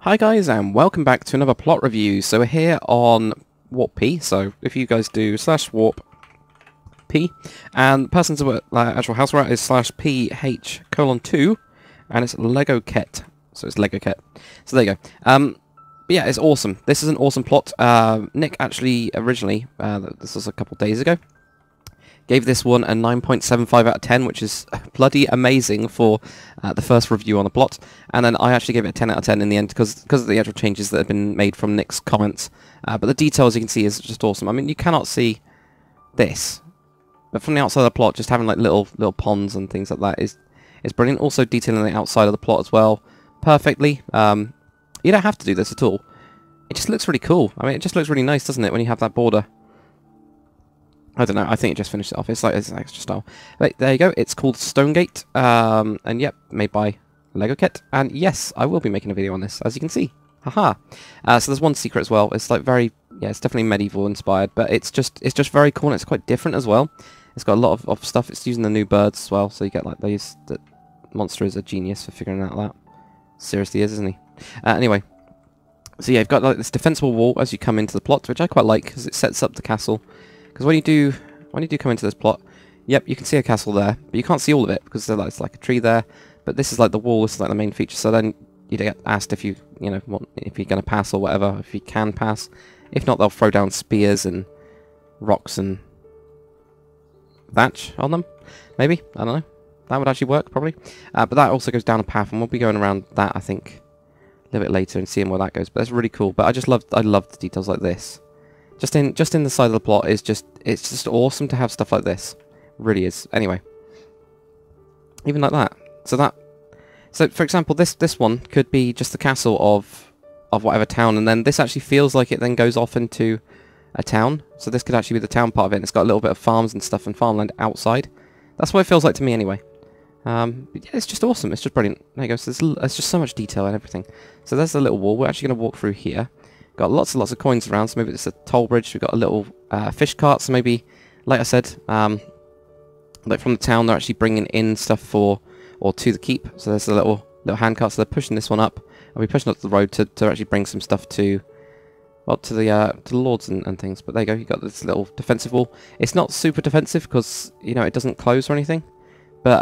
Hi guys, and welcome back to another plot review. So we're here on Warp P, so if you guys do /Warp P, and the person's actual house we're at is /PH:2, and it's Legoket, so it's Legoket. So there you go. But yeah, it's awesome. This is an awesome plot. Nick actually originally, this was a couple days ago, gave this one a 9.75 out of 10, which is bloody amazing for the first review on the plot. And then I actually gave it a 10 out of 10 in the end because of the actual changes that have been made from Nick's comments. But the detail, as you can see, is just awesome. I mean, you cannot see this, but from the outside of the plot, just having like little ponds and things like that is brilliant. Also detailing the outside of the plot as well perfectly. You don't have to do this at all. It just looks really cool. I mean, it just looks really nice, doesn't it, when you have that border? I don't know, I think it just finished it off. It's like it's extra style. But there you go, it's called Stonegate, and yep, made by Legoket. And yes, I will be making a video on this, as you can see. Haha. So there's one secret as well. It's like very, yeah, it's definitely medieval inspired, but it's just very cool, and it's quite different as well. It's got a lot of stuff. It's using the new birds as well, so you get like these. The monster is a genius for figuring out that. Seriously is, isn't he? Anyway. So yeah, you've got like this defensible wall as you come into the plot, which I quite like, because it sets up the castle. Because when you do come into this plot, yep, you can see a castle there, but you can't see all of it because it's like a tree there. But this is like the wall. This is like the main feature. So then you get asked if you want, if you're going to pass or whatever, if you can pass. If not, they'll throw down spears and rocks and thatch on them. Maybe, I don't know. That would actually work probably. But that also goes down a path, and we'll be going around that I think a little bit later and seeing where that goes. But that's really cool. But I love the details like this. Just in the side of the plot is it's just awesome to have stuff like this. It really is. Anyway, even like that. So for example, this one could be just the castle of whatever town, and then this actually feels like it then goes off into a town. So this could actually be the town part of it. And it's got a little bit of farms and stuff and farmland outside. That's what it feels like to me anyway. But yeah, it's just awesome. It's just brilliant. There you go. So there's just so much detail and everything. So there's the little wall. We're actually going to walk through here. Got lots and lots of coins around, so maybe it's a toll bridge. We've got a little fish cart, so maybe, like I said, like from the town, they're actually bringing in stuff or to the keep. So there's a little hand cart, so they're pushing this one up. I'll be pushing up the road to actually bring some stuff to, well, to the lords and things. But there you go, you got this little defensive wall. It's not super defensive because it doesn't close or anything, but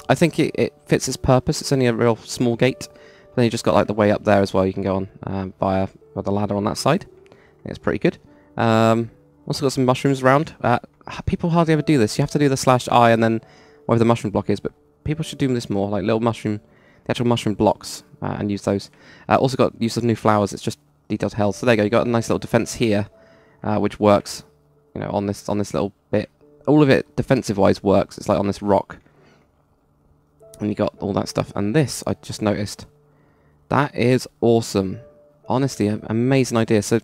I think it fits its purpose. It's only a real small gate. Then you just got like the way up there as well. You can go on via the ladder on that side. I think it's pretty good. Also got some mushrooms around. People hardly ever do this. You have to do the /I and then whatever the mushroom block is, but people should do this more, like little mushroom, the actual mushroom blocks, and use those. Also got use of new flowers. It's just detailed hell. So there you go. You got a nice little defense here, which works. On this little bit. All of it defensive-wise works. It's like on this rock, and you got all that stuff. And this I just noticed. That is awesome. Honestly, an amazing idea. So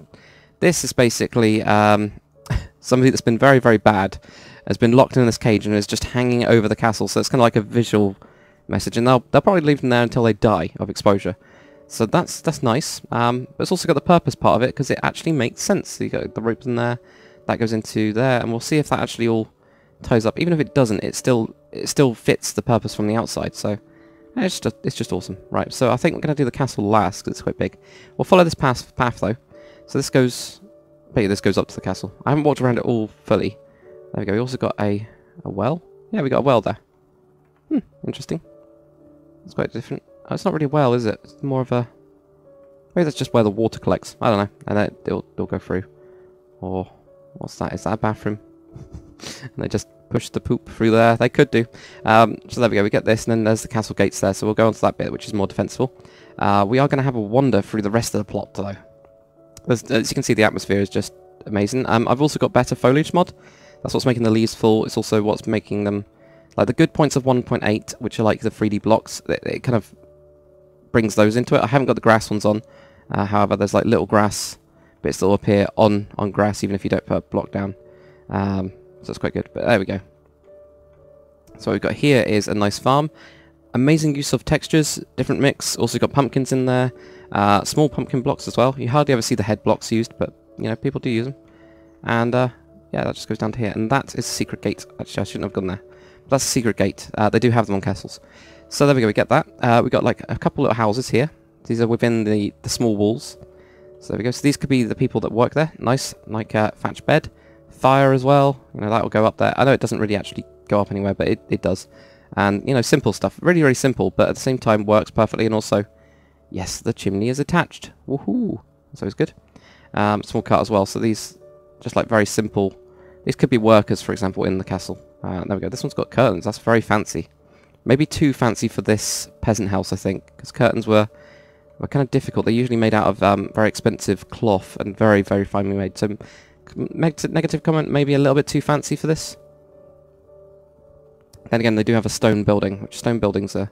this is basically somebody that's been very, very bad, has been locked in this cage and is just hanging over the castle. So it's kind of like a visual message, and they'll probably leave them there until they die of exposure. So that's nice. But it's also got the purpose part of it because it actually makes sense. So you got the ropes in there, that goes into there, and we'll see if that actually all ties up. Even if it doesn't, it still fits the purpose from the outside. So. It's just awesome. Right, so I think we're going to do the castle last, because it's quite big. We'll follow this path though. So this goes up to the castle. I haven't walked around it all fully. There we go. We also got a well. Yeah, we got a well there. Interesting. It's quite different. Oh, it's not really a well, is it? It's more of a... Maybe that's just where the water collects. I don't know. And then it'll go through. Or, what's that? Is that a bathroom? And they just push the poop through there. They could do. So there we go. We get this, and then there's the castle gates there. So we'll go on to that bit, which is more defensible. We are going to have a wander through the rest of the plot, though. As you can see, the atmosphere is just amazing. I've also got better foliage mod. That's what's making the leaves fall. It's also what's making them... Like, the good points of 1.8, which are like the 3D blocks, it kind of brings those into it. I haven't got the grass ones on. However, there's like little grass bits that will appear on grass, even if you don't put a block down. So it's quite good, but there we go. So what we've got here is a nice farm. Amazing use of textures, different mix. Also got pumpkins in there. Small pumpkin blocks as well. You hardly ever see the head blocks used, but people do use them. And yeah, that just goes down to here. And that is a secret gate. Actually, I shouldn't have gone there. But that's a secret gate. They do have them on castles. So there we go, we get that. We got like a couple little houses here. These are within the small walls. So there we go. So these could be the people that work there. Nice, like thatch bed, fire as well. You know, that will go up there. I know it doesn't really actually go up anywhere, but it does. And you know, simple stuff. Really, really simple, but at the same time works perfectly. And also, yes, the chimney is attached. Woohoo! So it's good. Small cut as well. So these, just like very simple. These could be workers, for example, in the castle. There we go. This one's got curtains. That's very fancy. Maybe too fancy for this peasant house, I think, because curtains were kind of difficult. They're usually made out of very expensive cloth and very, very finely made. So, negative comment, maybe a little bit too fancy for this. Then again, they do have a stone building, which stone buildings are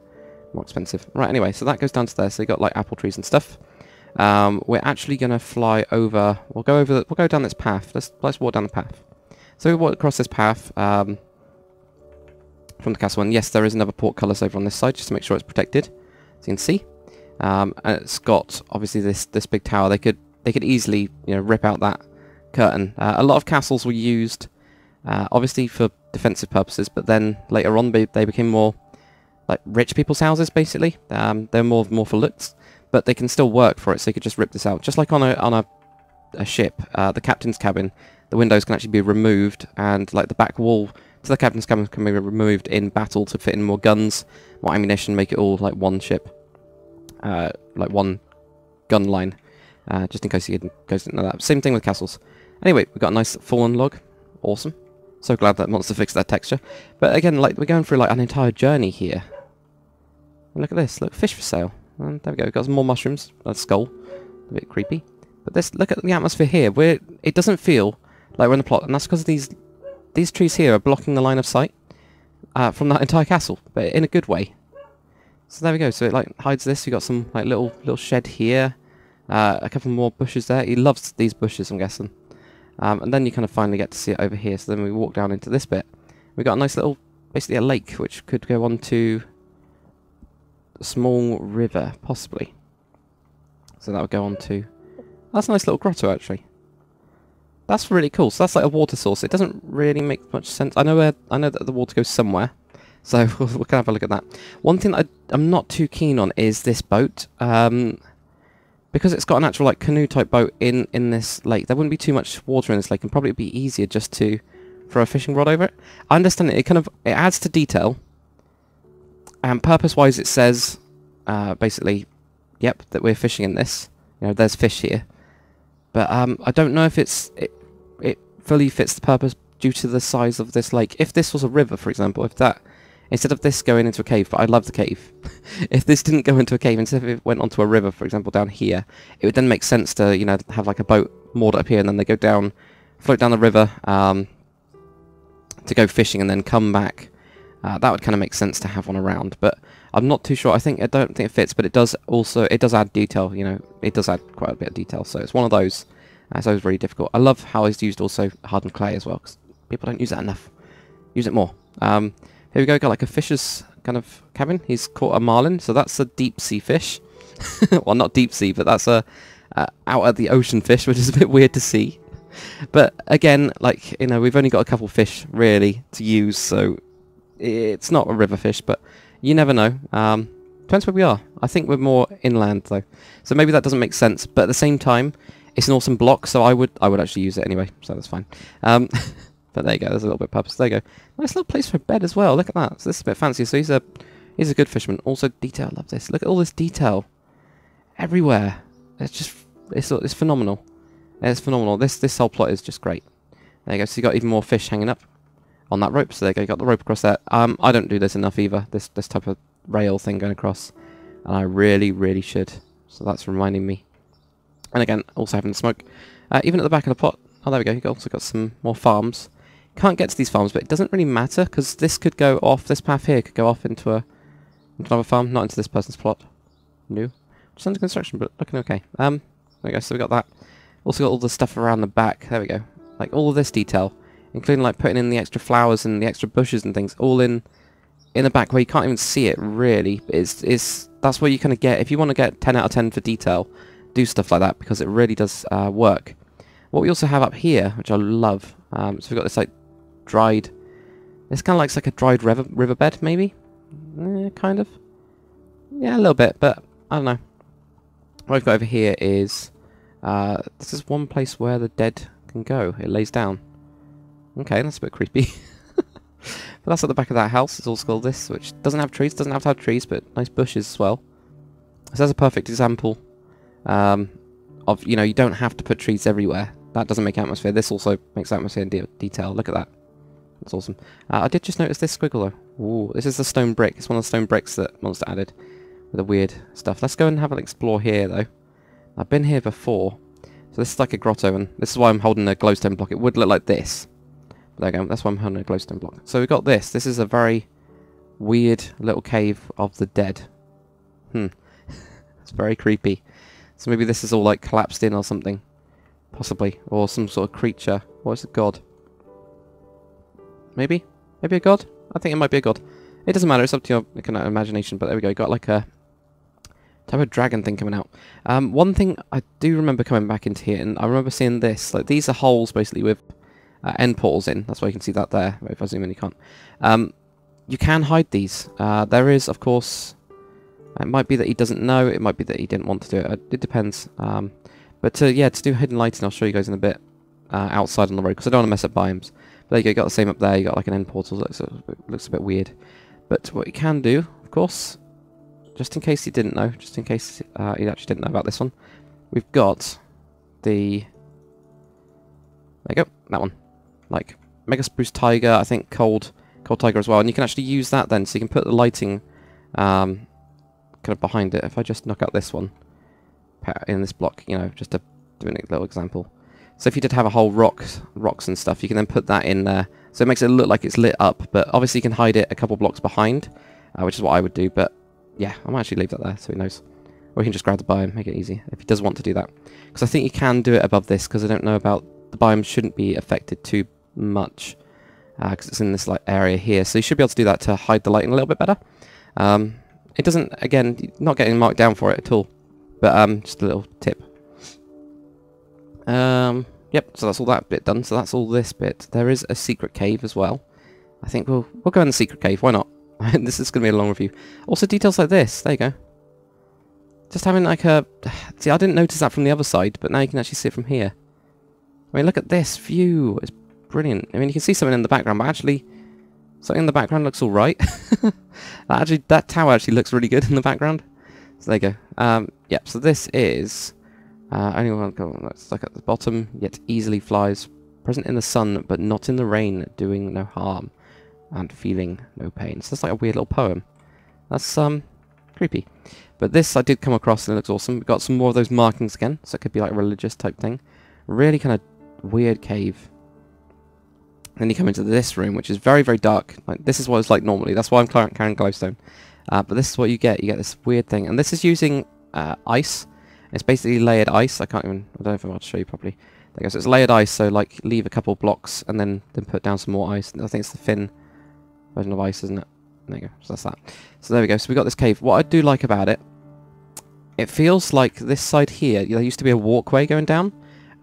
more expensive. Right, anyway, so that goes down to there. So you got like apple trees and stuff. We're actually going to fly over. We'll go down this path. Let's walk down the path. So we walk across this path from the castle, and yes, there is another portcullis over on this side, just to make sure it's protected, as you can see. And it's got obviously this big tower. They could easily, you know, rip out that curtain. A lot of castles were used obviously for defensive purposes, but then later on they became more like rich people's houses, basically. They're more for looks, but they can still work for it. So you could just rip this out, just like on a ship. The captain's cabin, the windows can actually be removed, and like the back wall to the captain's cabin can be removed in battle to fit in more guns, more ammunition, make it all like one ship, like one gun line, just in case you guys didn't know that. Same thing with castles. Anyway, we've got a nice fallen log. Awesome. So glad that monster fixed that texture. But again, like we're going through like an entire journey here. And look at this. Look, fish for sale. And there we go. We've got some more mushrooms. That's skull. A bit creepy. But this, look at the atmosphere here. It doesn't feel like we're in the plot, and that's because these trees here are blocking the line of sight from that entire castle, but in a good way. So there we go. So it like hides this. We got some like little shed here. A couple more bushes there. He loves these bushes, I'm guessing. And then you kind of finally get to see it over here. So then we walk down into this bit. We got a nice little, basically a lake, which could go on to a small river, possibly. So that would go on to... That's a nice little grotto, actually. That's really cool. So that's like a water source. It doesn't really make much sense. I know that the water goes somewhere. So we'll kind of have a look at that. One thing I'm not too keen on is this boat. Because it's got an actual like canoe type boat in this lake, there wouldn't be too much water in this lake, and probably it'd be easier just to throw a fishing rod over it. I understand it adds to detail, and purpose-wise it says basically, yep, that we're fishing in this. You know, there's fish here, but I don't know if it fully fits the purpose due to the size of this lake. If this was a river, for example, instead of this going into a cave, but I love the cave. If this didn't go into a cave, instead of it went onto a river, for example, down here, it would then make sense to, you know, have like a boat moored up here, and then they go down, float down the river to go fishing, and then come back. That would kind of make sense to have one around, but I'm not too sure. I don't think it fits, but it does add detail. You know, it does add quite a bit of detail. So it's one of those. So it's really difficult. I love how it's used also hardened clay as well, because people don't use that enough. Use it more. Here we go, got like a fisher's kind of cabin. He's caught a marlin, so that's a deep sea fish. Well, not deep sea, but that's a out at the ocean fish, which is a bit weird to see. But again, like, you know, we've only got a couple fish really to use, so it's not a river fish, but you never know. Depends where we are. I think we're more inland though, so maybe that doesn't make sense. But at the same time, it's an awesome block, so I would actually use it anyway, so that's fine. But there you go, there's a little bit of purpose. There you go. Nice little place for a bed as well. Look at that. So this is a bit fancy. So he's a good fisherman. Also detail. Love this. Look at all this detail everywhere. It's phenomenal. It's phenomenal. This whole plot is just great. There you go. So you got even more fish hanging up on that rope. So there you go. You got the rope across there. I don't do this enough either. This type of rail thing going across, and I really should. So that's reminding me. And again, also having the smoke. Even at the back of the plot. Oh, there we go. You also got some more farms. Can't get to these farms, but it doesn't really matter, because this could go off, this path here could go off into another farm, not into this person's plot. No. Just under construction, but looking okay. There we go, so we got that. Also got all the stuff around the back, there we go. Like all of this detail, including like putting in the extra flowers and the extra bushes and things, all in the back where you can't even see it, really. That's where you kind of get, if you want to get 10 out of 10 for detail, do stuff like that, because it really does work. What we also have up here, which I love, so we've got this like dried, this kind of looks like a dried riverbed, maybe? Kind of. Yeah, a little bit, but I don't know. What I've got over here is... this is one place where the dead can go. It lays down. Okay, that's a bit creepy. But that's at the back of that house. It's all called this, which doesn't have trees. Doesn't have to have trees, but nice bushes as well. So that's a perfect example of, you know, you don't have to put trees everywhere. That doesn't make atmosphere. This also makes atmosphere and detail. Look at that. That's awesome. I did just notice this squiggle though. Ooh, this is the stone brick. It's one of the stone bricks that Monster added with the weird stuff. Let's go and have an explore here though. I've been here before. So this is like a grotto, and this is why I'm holding a glowstone block. It would look like this. There we go, that's why I'm holding a glowstone block. So we've got this. This is a very weird little cave of the dead. It's very creepy. So maybe this is all like collapsed in or something. Possibly. Or some sort of creature. Or is it god? Maybe? Maybe a god? I think it might be a god. It doesn't matter, it's up to your kind of imagination, but there we go. You got like a type of dragon thing coming out. One thing I do remember coming back into here, and I remember seeing this. Like, these are holes basically with end portals in. That's why you can see that there. If I zoom in, you can't. You can hide these. There is, of course... It might be that he doesn't know. It might be that he didn't want to do it. It depends. But yeah, to do hidden lighting, I'll show you guys in a bit outside on the road, because I don't want to mess up biomes. But there you go. You got the same up there. You got like an end portal. Looks a bit weird. But what you can do, of course, just in case you didn't know, just in case you actually didn't know about this one, we've got the... There you go. That one. Like Mega Spruce Tiger, I think Cold Tiger as well, and you can actually use that then, so you can put the lighting kind of behind it. If I just knock out this one in this block, you know, just to do a little example. So if you did have a whole rocks and stuff, you can then put that in there, so it makes it look like it's lit up. But obviously you can hide it a couple blocks behind, which is what I would do. But yeah, I might actually leave that there so he knows, or you can just grab the biome, make it easy if he does want to do that. Because I think you can do it above this, because I don't know about the biome shouldn't be affected too much because it's in this like area here, so you should be able to do that to hide the lighting a little bit better. It doesn't, again, not getting marked down for it at all, but just a little tip. Yep, so that's all that bit done. So that's all this bit. There is a secret cave as well. I think we'll go in the secret cave. Why not? This is going to be a long review. Also, details like this. There you go. Just having like a... See, I didn't notice that from the other side, but now you can actually see it from here. I mean, look at this view. It's brilliant. I mean, you can see something in the background, but actually, something in the background looks all right. Actually, that tower actually looks really good in the background. So there you go. Yep. So this is only one. Let's look at the bottom. Yet easily flies, present in the sun, but not in the rain, doing no harm, and feeling no pain. So that's like a weird little poem. That's creepy. But this I did come across and it looks awesome. We've got some more of those markings again, so it could be like a religious type thing. Really kind of weird cave. Then you come into this room, which is very, very dark. Like, this is what it's like normally. That's why I'm carrying glowstone. But this is what you get. You get this weird thing. And this is using ice. It's basically layered ice. I don't know if I'm able to show you properly. There you go. So it's layered ice, so like leave a couple blocks and then put down some more ice. I think it's the thin version of ice, isn't it? There you go. So that's that. So there we go. So we got this cave. What I do like about it, it feels like this side here, there used to be a walkway going down,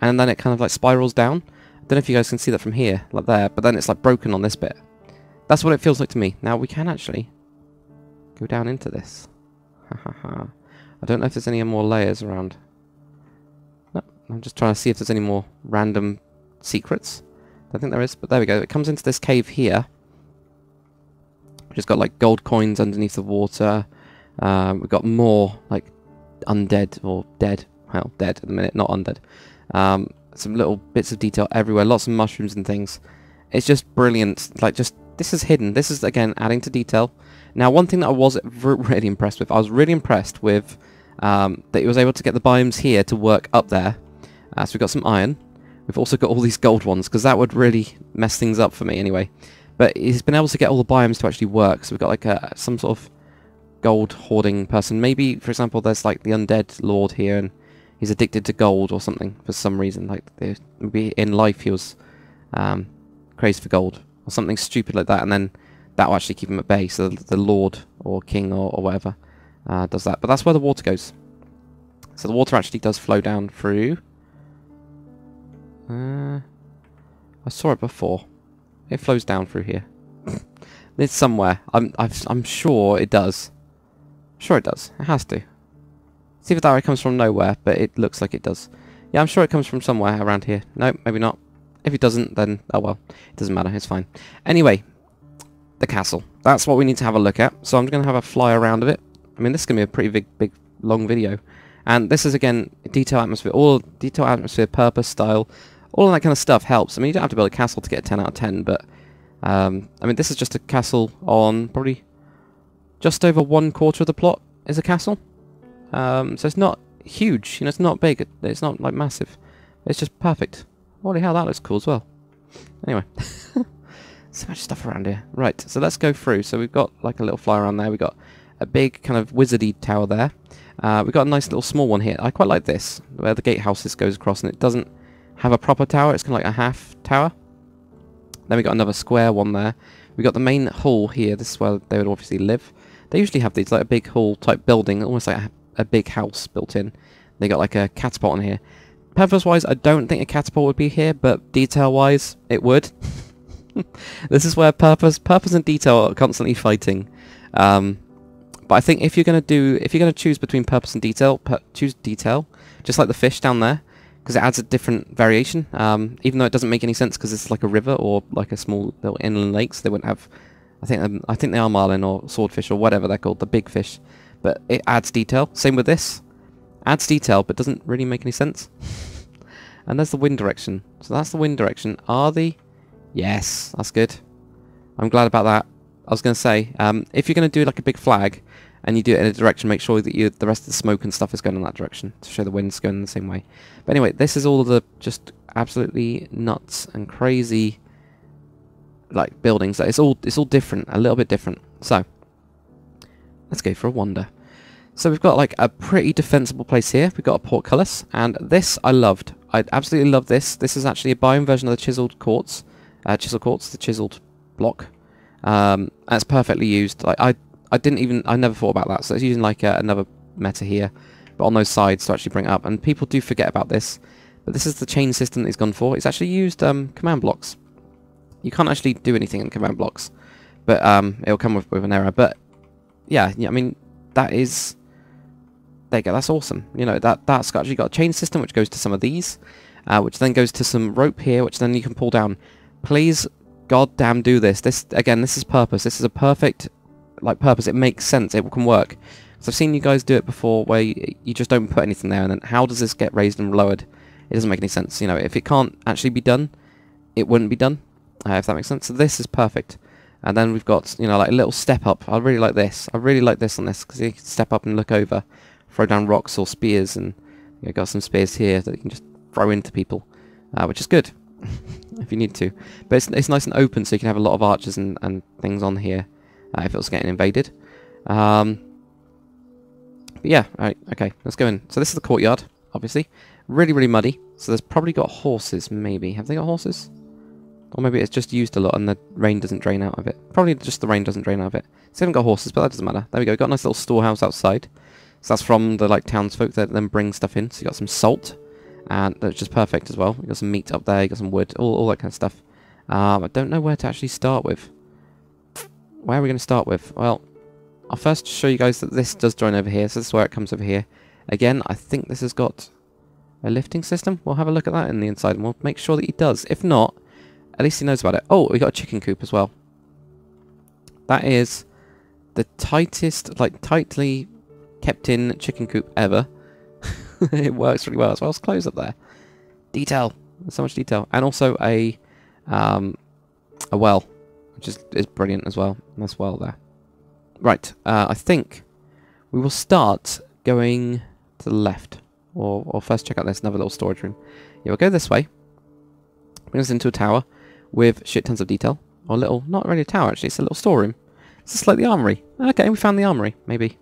and then it kind of like spirals down. I don't know if you guys can see that from here, like there, but then it's like broken on this bit. That's what it feels like to me. Now we can actually go down into this. I don't know if there's any more layers around. No, I'm just trying to see if there's any more random secrets. I don't think there is, but there we go. It comes into this cave here, which has got like gold coins underneath the water. We've got more like undead or dead. Well, dead at the minute, not undead. Some little bits of detail everywhere, lots of mushrooms and things. It's just brilliant. Like, just this is hidden. This is again adding to detail. Now, one thing that I was really impressed with, I was really impressed with that he was able to get the biomes here to work up there. So we've got some iron. We've also got all these gold ones, because that would really mess things up for me anyway. But he's been able to get all the biomes to actually work. So we've got like some sort of gold hoarding person. Maybe, for example, there's like the undead lord here, and he's addicted to gold or something for some reason. Like maybe in life he was crazed for gold or something stupid like that, and then that will actually keep him at bay. So the lord or king or whatever does that. But that's where the water goes. So the water actually does flow down through. I saw it before. It flows down through here. It's somewhere. I'm sure it does. Sure it does. It has to. See if that way comes from nowhere, but it looks like it does. Yeah, I'm sure it comes from somewhere around here. No, maybe not. If it doesn't, then, oh well. It doesn't matter, it's fine. Anyway, the castle. That's what we need to have a look at. So I'm going to have a fly around of it. I mean, this is going to be a pretty big, long video. And this is, again, detail, atmosphere. All detail, atmosphere, purpose, style. All of that kind of stuff helps. I mean, you don't have to build a castle to get a 10 out of 10, but... I mean, this is just a castle on probably just over 1/4 of the plot is a castle. So it's not huge, you know, it's not big, it's not like massive. It's just perfect. Holy hell, that looks cool as well. Anyway, so much stuff around here. Right, so let's go through. So we've got like a little fly around there. We've got a big kind of wizardy tower there. We've got a nice little small one here. I quite like this, where the gatehouses goes across and it doesn't have a proper tower. It's kind of like a half tower. Then we got another square one there. We got the main hall here. This is where they would obviously live. They usually have these like a big hall type building, almost like a big house built in. They got like a catapult on here. Purpose-wise, I don't think a catapult would be here, but detail-wise, it would. This is where purpose and detail are constantly fighting. But I think if you're gonna choose between purpose and detail, choose detail, just like the fish down there. Because it adds a different variation, even though it doesn't make any sense because it's like a river or like a small little inland lake, so they wouldn't have. I think they are marlin or swordfish or whatever they're called, the big fish. But it adds detail. Same with this, adds detail, but doesn't really make any sense. And there's the wind direction. So that's the wind direction. Are the? Yes, that's good. I'm glad about that. I was going to say, if you're going to do like a big flag, and you do it in a direction, make sure that the rest of the smoke and stuff is going in that direction to show the wind's going in the same way. But anyway, this is all of the just absolutely nuts and crazy like buildings. It's all different, a little bit different. So let's go for a wander. So we've got like a pretty defensible place here. We've got a portcullis, and this I loved. I absolutely love this. This is actually a biome version of the chiseled quartz, the chiseled block. And it's perfectly used. Like I never thought about that. So it's using like another meta here, but on those sides to actually bring it up. And people do forget about this, but this is the chain system that he's gone for. It's actually used command blocks. You can't actually do anything in command blocks, but it'll come with an error. But yeah, I mean that is. There you go. That's awesome. You know that's actually got a chain system which goes to some of these, which then goes to some rope here, which then you can pull down. Please, goddamn, do this. This is purpose. This is a perfect. Like purpose, it makes sense, it can work. So I've seen you guys do it before where you just don't put anything there, and then how does this get raised and lowered? It doesn't make any sense. You know, if it can't actually be done, it wouldn't be done, if that makes sense. So this is perfect. And then we've got, you know, like a little step up. I really like this. I really like this on this, because you can step up and look over, throw down rocks or spears, and you've got some spears here that you can just throw into people, which is good, if you need to. But it's nice and open, so you can have a lot of archers and things on here. If it was getting invaded. But yeah, alright, okay, let's go in. So this is the courtyard, obviously. Really, really muddy. So there's probably got horses, maybe. Have they got horses? Or maybe it's just used a lot and the rain doesn't drain out of it. Probably just the rain doesn't drain out of it. So they haven't got horses, but that doesn't matter. There we go, got a nice little storehouse outside. So that's from the like townsfolk that then bring stuff in. So you got some salt, and that's just perfect as well. You got some meat up there, you got some wood, all that kind of stuff. I don't know where to actually start with. Where are we going to start with? Well, I'll first show you guys that this does join over here. So this is where it comes over here. Again, I think this has got a lifting system. We'll have a look at that in the inside, and we'll make sure that he does. If not, at least he knows about it. Oh, we got a chicken coop as well. That is the tightest, like tightly kept in chicken coop ever. It works really well as well. It's closed up there. Detail. There's so much detail. And also a well. Which is brilliant as well. Nice well there. Right, I think we will start going to the left. Or first check out this, another little storage room. Yeah, we'll go this way. Bring us into a tower with shit tons of detail. Or a little, not really a tower actually, it's a little storeroom. It's just like the armory. Okay, we found the armory, maybe.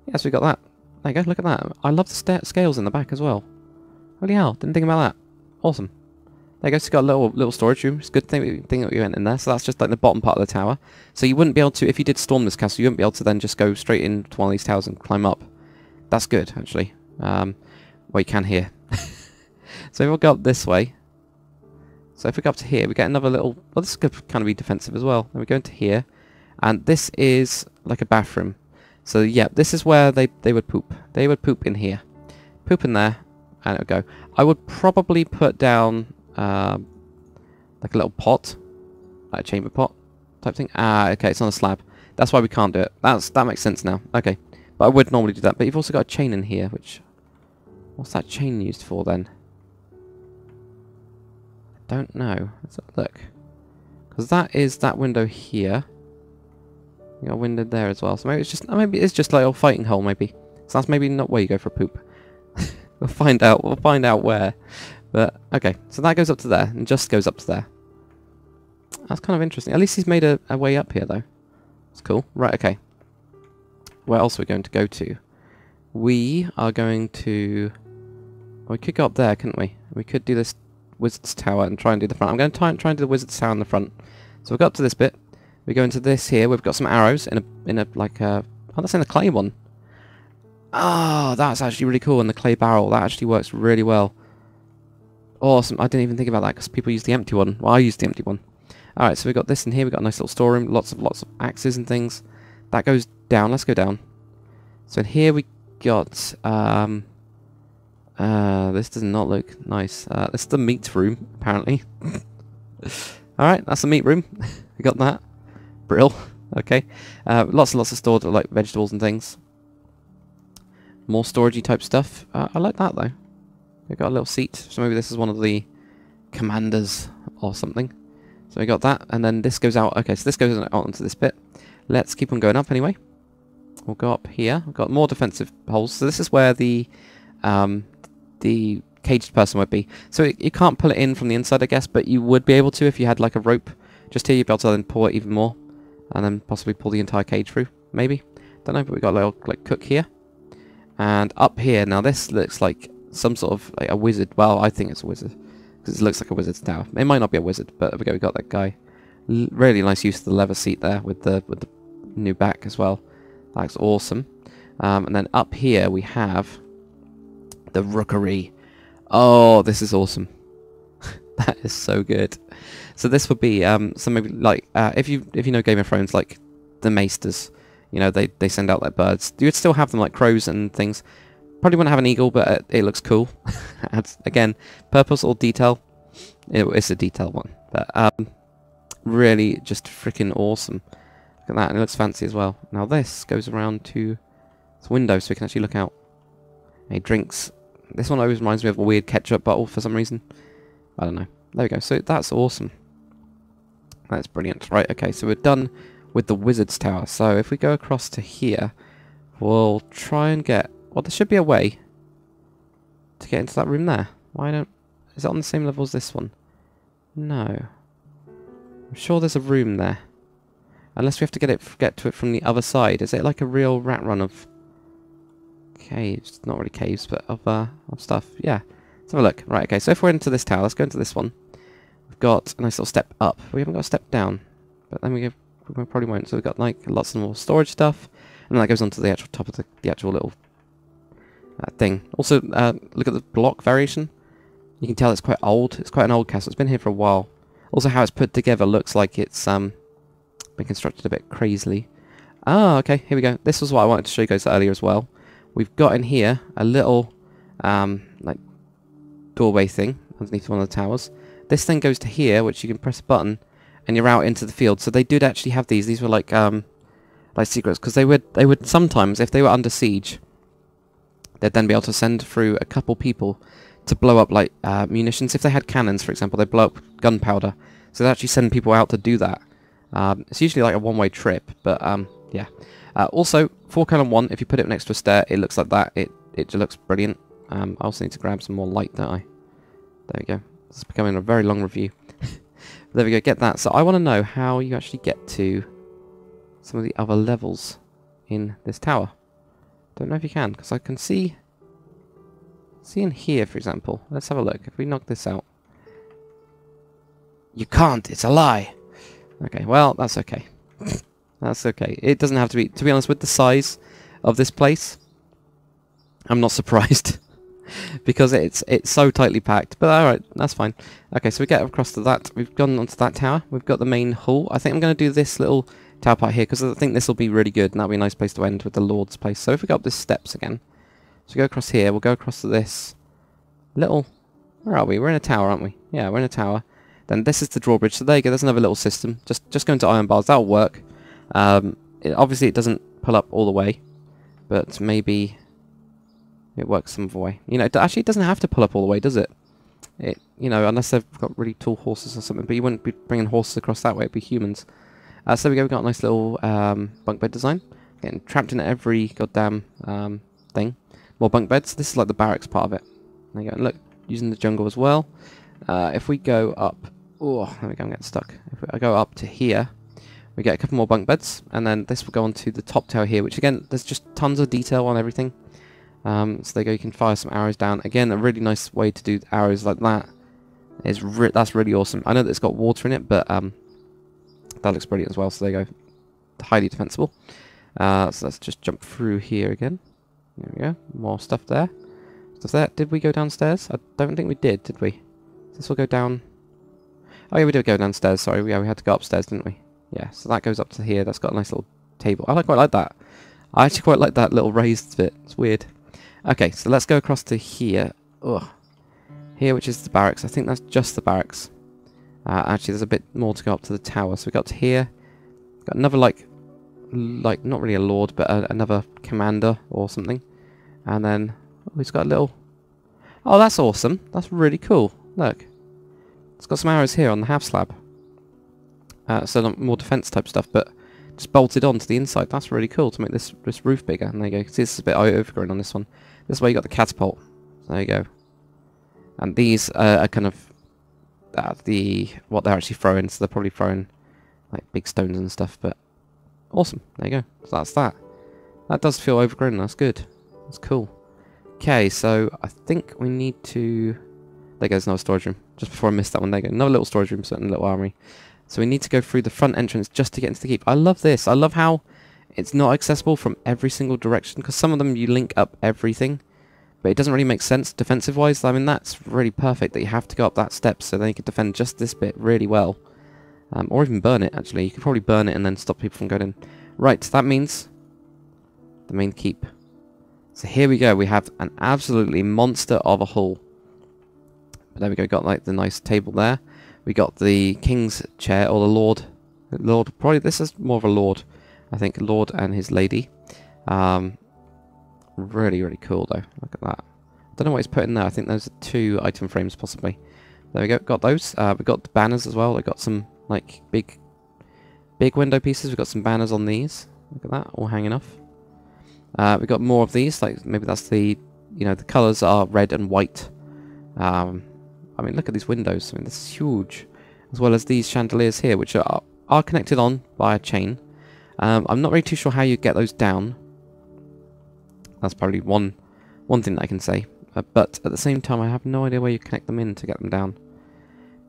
Yes, we got that. There you go, look at that. I love the scales in the back as well. Holy hell, didn't think about that. Awesome. There you go, so you've got a little storage room. It's a good thing that we went in there. So that's just like the bottom part of the tower. So you wouldn't be able to, if you did storm this castle, you wouldn't be able to then just go straight into one of these towers and climb up. That's good, actually. Well, you can here. So if we go up this way. So if we go up to here, we get another little, well, this could kind of be defensive as well. Then we go into here. And this is like a bathroom. So yeah, this is where they would poop. They would poop in here. Poop in there, and it would go. I would probably put down like a little pot, like a chamber pot type thing. Ah, okay, it's on a slab. That's why we can't do it. That makes sense now. Okay, but I would normally do that. But you've also got a chain in here, which... What's that chain used for then? I don't know. Let's have a look. Because that is that window here. You got a window there as well. So maybe it's just like a fighting hole. Maybe. So that's maybe not where you go for a poop. We'll find out. We'll find out where. But okay. So that goes up to there and just goes up to there. That's kind of interesting. At least he's made a way up here though. That's cool. Right. Okay. Where else are we going to go to? We are going to... We could go up there, couldn't we? We could do this Wizard's Tower and try and do the front. I'm going to try and do the Wizard's Tower in the front. So we'll go up to this bit. We go into this here. We've got some arrows in a like a... Oh, that's in the clay one. Ah, that's actually really cool in the clay barrel. That actually works really well. Awesome. I didn't even think about that because people use the empty one. Well, I used the empty one. Alright, so we've got this in here. We've got a nice little storeroom. Lots of axes and things. That goes down. Let's go down. So in here we got... this does not look nice. This is the meat room, apparently. Alright, that's the meat room. We got that. Brill. Okay. Lots and lots of stored like vegetables and things. More storagey type stuff. I like that though. We've got a little seat. So maybe this is one of the commanders or something. So we got that, and then this goes out. Okay, so this goes out onto this bit. Let's keep on going up anyway. We'll go up here. We've got more defensive holes. So this is where the caged person would be. So you can't pull it in from the inside, I guess, but you would be able to if you had like a rope. Just here, you'd be able to then pull it even more, and then possibly pull the entire cage through. Maybe. Don't know, but we've got a little like cook here. And up here, now this looks like some sort of like a wizard. Well, I think it's a wizard. Because it looks like a wizard's tower. It might not be a wizard, but we got that guy. Really nice use of the leather seat there with the new back as well. That's awesome. And then up here we have the rookery. Oh, this is awesome. That is so good. So this would be so maybe like if you know Game of Thrones, like the maesters, you know, they send out their birds. You would still have them like crows and things. Probably wouldn't have an eagle, but it looks cool. Adds, again, purpose or detail. It's a detail one, but really just freaking awesome. Look at that, and it looks fancy as well. Now this goes around to this window, so we can actually look out. Hey, drinks. This one always reminds me of a weird ketchup bottle for some reason. I don't know. There we go. So that's awesome. That's brilliant. Right, okay, so we're done with the Wizard's Tower. So if we go across to here, we'll try and get... Well, there should be a way to get into that room there. Why don't... Is it on the same level as this one? No. I'm sure there's a room there. Unless we have to get to it from the other side. Is it like a real rat run of caves? Not really caves, but of stuff. Yeah. Let's have a look. Right, okay, so if we're into this tower, let's go into this one. We've got a nice little step up. We haven't got a step down. But then we probably won't. So we've got like lots of more storage stuff. And that goes onto the actual top of the actual little thing. Also, look at the block variation. You can tell it's quite old. It's quite an old castle. It's been here for a while. Also, how it's put together looks like it's been constructed a bit crazily. Ah, okay. Here we go. This was what I wanted to show you guys earlier as well. We've got in here a little like doorway thing underneath one of the towers. This thing goes to here, which you can press a button, and you're out into the field. So they did actually have these. These were like secrets, because they would sometimes, if they were under siege, they'd then be able to send through a couple people to blow up like munitions. If they had cannons, for example, they'd blow up gunpowder. So they actually send people out to do that. It's usually like a one-way trip, but yeah. Also, 4 cannon 1, if you put it next to a stair, it looks like that. It just looks brilliant. I also need to grab some more light, don't I? There we go. This is becoming a very long review. There we go, get that. So I want to know how you actually get to some of the other levels in this tower. Don't know if you can, because I can see in here, for example. Let's have a look. If we knock this out. You can't, it's a lie. Okay, well, that's okay. That's okay. It doesn't have to be honest, with the size of this place, I'm not surprised. Because it's so tightly packed. But alright, that's fine. Okay, so we get across to that. We've gone onto that tower. We've got the main hall. I think I'm going to do this little tower part here, because I think this will be really good, and that'll be a nice place to end with the Lord's place. So if we go up the steps again, so we go across here, we'll go across to this little... Where are we? We're in a tower, aren't we? Yeah, we're in a tower. Then this is the drawbridge. So there you go. There's another little system. Just go into iron bars. That'll work. Obviously, it doesn't pull up all the way, but maybe it works some other way. You know, actually, it doesn't have to pull up all the way, does it? You know, unless they've got really tall horses or something. But you wouldn't be bringing horses across that way. It'd be humans. So there we go. We've got a nice little bunk bed design. Getting trapped in every goddamn thing. More bunk beds. This is like the barracks part of it. There you go. Look, using the jungle as well. If we go up... Oh, there we go, I'm getting stuck. If I go up to here, we get a couple more bunk beds, and then this will go on to the top tower here, which again, there's just tons of detail on everything. So there you go, you can fire some arrows down. Again, a really nice way to do arrows like that. That's really awesome. I know that it's got water in it, but that looks brilliant as well, so there you go. Highly defensible. So let's just jump through here again. There we go, more stuff there. Did we go downstairs? I don't think we did we? This will go down... Oh yeah, we did go downstairs, sorry. Yeah, we had to go upstairs, didn't we? Yeah, so that goes up to here. That's got a nice little table. I quite like that. I actually quite like that little raised bit. It's weird. Okay, so let's go across to here. Ugh. Here, which is the barracks. I think that's just the barracks. Actually, there's a bit more to go up to the tower. So we got to here. Got another, like not really a lord, but another commander or something. And then... Oh, he's got a little... Oh, that's awesome. That's really cool. Look. It's got some arrows here on the half slab. So not more defense type stuff, but just bolted on to the inside. That's really cool to make this roof bigger. And there you go. See, this is a bit overgrown on this one. This is where you got the catapult. So there you go. And these are kind of what they're actually throwing. So they're probably throwing like big stones and stuff. But awesome. There you go. So that's that. That does feel overgrown. That's good. That's cool. Okay, so I think we need to... There goes another storage room. Just before I missed that one, there you go. Another little storage room, certain little armory. So we need to go through the front entrance just to get into the keep. I love this. I love how it's not accessible from every single direction, because some of them you link up everything, but it doesn't really make sense defensive-wise. I mean, that's really perfect that you have to go up that step so then you can defend just this bit really well. Or even burn it, actually. You could probably burn it and then stop people from going in. Right, that means the main keep. So here we go. We have an absolutely monster of a hall. But there we go. Got like the nice table there. We got the king's chair, or the lord. Probably this is more of a lord. I think lord and his lady. Really, really cool though. Look at that. Don't know what he's put in there. I think those are 2 item frames possibly. There we go. Got those. We got the banners as well. We got some like big window pieces. We got some banners on these. Look at that, all hanging off. We got more of these. Like maybe that's the the colours are red and white. I mean, look at these windows. I mean, this is huge. As well as these chandeliers here, which are connected on by a chain. I'm not really too sure how you get those down. That's probably one thing that I can say. But at the same time, I have no idea where you connect them in to get them down.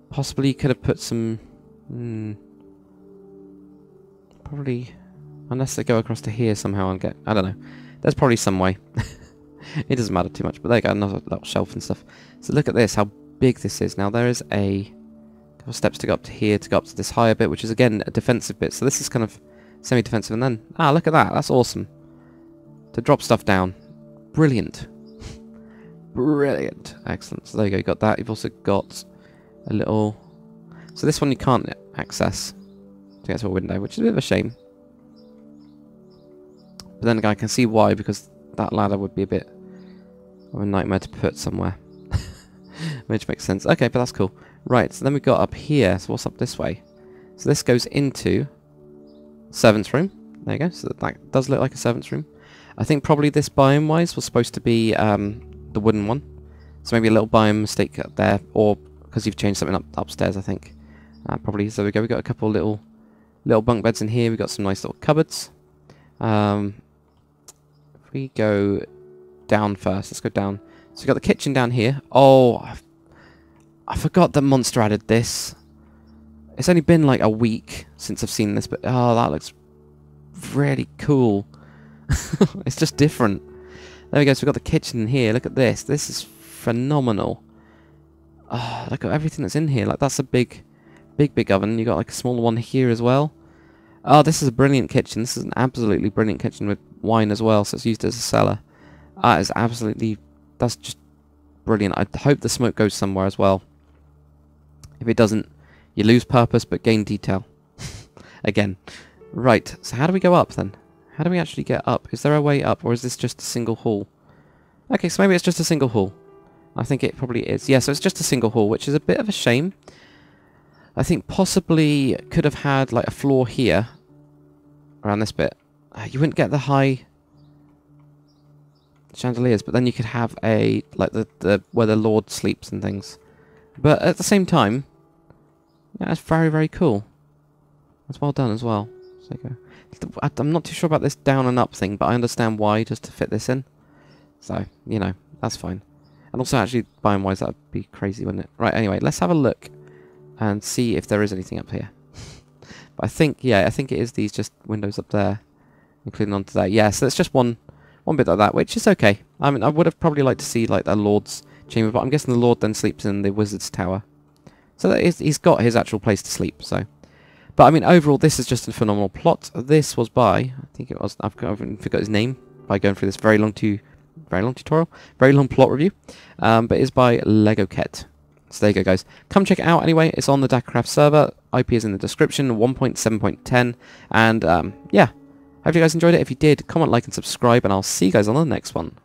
Possibly you could have put some... probably... Unless they go across to here somehow and get... I don't know. There's probably some way. It doesn't matter too much. But there you go, another little shelf and stuff. So look at this, how big this is. Now there is a couple of steps to go up to here, to go up to this higher bit, which is again a defensive bit. So this is kind of semi-defensive. And then... Ah, look at that. That's awesome. To drop stuff down. Brilliant. Brilliant. Excellent. So there you go, you got that. You've also got a little... So this one you can't access to get to a window, which is a bit of a shame. But then again, I can see why, because that ladder would be a bit of a nightmare to put somewhere. Which makes sense. Okay, but that's cool. Right, so then we got up here. So what's up this way? So this goes into servant's room. There you go. So that does look like a servant's room. I think probably this biome-wise was supposed to be the wooden one. So maybe a little biome mistake up there, or because you've changed something upstairs, I think. Probably. So there we go. We got a couple little bunk beds in here. We got some nice little cupboards. If we go down first, let's go down. So we got the kitchen down here. Oh, I forgot that Monster added this. It's only been like a week since I've seen this, but oh, that looks really cool. It's just different. There we go. So we've got the kitchen in here. Look at this. This is phenomenal. Oh, look at everything that's in here. Like, that's a big oven. You got like a smaller one here as well. Oh, this is a brilliant kitchen. This is an absolutely brilliant kitchen with wine as well, so it's used as a cellar. That is absolutely... That's just brilliant. I hope the smoke goes somewhere as well. If it doesn't, you lose purpose but gain detail. Again. Right, so how do we go up then? How do we actually get up? Is there a way up, or is this just a single hall? Okay, so maybe it's just a single hall. I think it probably is. Yeah, so it's just a single hall, which is a bit of a shame. I think possibly could have had like a floor here, around this bit. You wouldn't get the high chandeliers, but then you could have a like the where the Lord sleeps and things. But at the same time, yeah, that's very, very cool. That's well done as well. So I'm not too sure about this down and up thing, but I understand why, just to fit this in. So, you know, that's fine. And also, actually, biome-wise, that would be crazy, wouldn't it? Right, anyway, let's have a look and see if there is anything up here. But I think, yeah, I think it is these just windows up there, including onto that. Yeah, so it's just one bit like that, which is okay. I mean, I would have probably liked to see, like, the Lord's chamber, but I'm guessing the Lord then sleeps in the Wizard's Tower. So that is, he's got his actual place to sleep, so... But, I mean, overall, this is just a phenomenal plot. This was by, I think it was, I've forgot his name, by going through this very long tutorial, very long plot review, but it's by Legoket. So there you go, guys. Come check it out anyway. It's on the DakrCraft server. IP is in the description, 1.7.10, and, yeah. Hope you guys enjoyed it. If you did, comment, like, and subscribe, and I'll see you guys on the next one.